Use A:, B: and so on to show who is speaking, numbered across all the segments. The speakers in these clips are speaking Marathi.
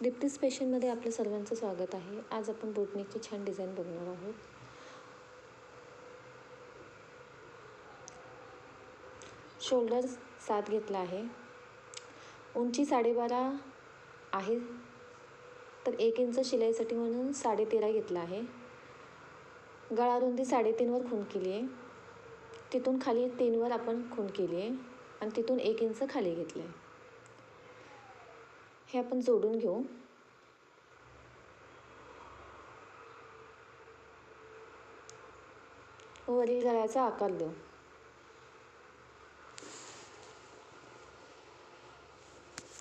A: दीप्ती स्पेशलमध्ये आपलं सर्वांचं स्वागत आहे. आज आपण बोटनेकची छान डिझाईन बघणार आहोत. शोल्डर 7 घेतला आहे. उंची 12.5 आहे, तर 1 इंच शिलाईसाठी म्हणून 13.5 घेतला आहे. गळा रुंदी 3.5 खूण केली आहे. तिथून खाली 3 आपण खूण केली आहे आणि तिथून 1 इंच खाली घेतलं आहे. हे आपण जोडून घेऊ. वरील गळ्याचा आकार देऊ.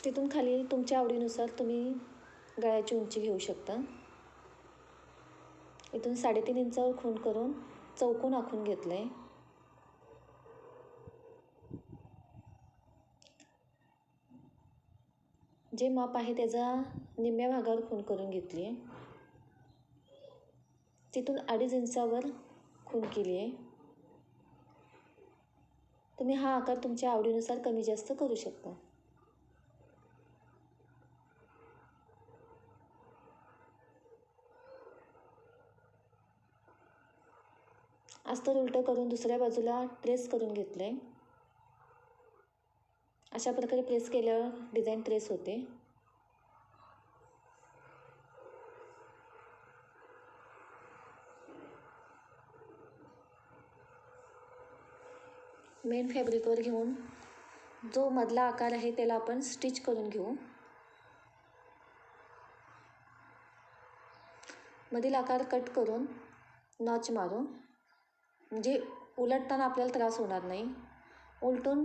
A: तिथून खाली तुमच्या आवडीनुसार तुम्ही गळ्याची उंची घेऊ शकता. इथून 3.5 इंचावर खूण करून चौकोन आखून घेतलं आहे. जे माप आहे त्याचा निम्म्या भागावर खूण करून घेतली आहे. तिथून 2.5 इंचावर खूण केली आहे. तुम्ही हा आकार तुमच्या आवडीनुसार कमी जास्त करू शकता. अस्तर उलटं करून दुसऱ्या बाजूला ट्रेस करून घेतलं आहे. अशा प्रकारे प्रेस केल्यावर डिझाईन ट्रेस होते. मेन फॅब्रिकवर घेऊन जो मधला आकार आहे त्याला आपण स्टिच करून घेऊ. मधील आकार कट करून नॉच मारू, म्हणजे उलटताना आपल्याला त्रास होणार नाही. उलटून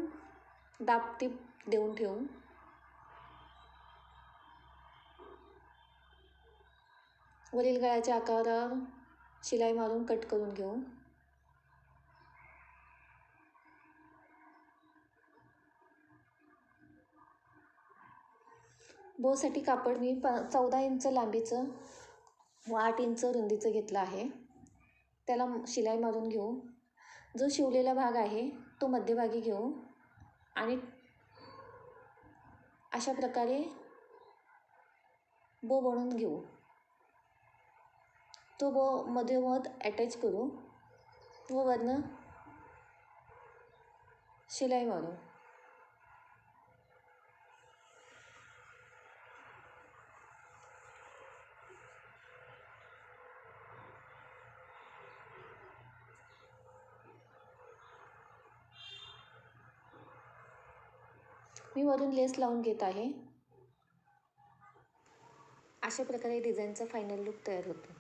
A: दाब टीप देऊन ठेवू. वरील गळ्याच्या आकारावर शिलाई मारून कट करून घेऊ. बोसाठी कापड मी 14 इंच लांबीचं व 8 इंच रुंदीचं घेतलं आहे. त्याला शिलाई मारून घेऊ. जो शिवलेला भाग आहे तो मध्यभागी घेऊ आणि अशा प्रकारे बो बनवून घेऊ. तो बो मधोमध अटॅच करू व वरनं शिलाई मारू. मी वरून लेस लावून घेत आहे. अशा प्रकारे डिझाईनचा फायनल लुक तयार होतो.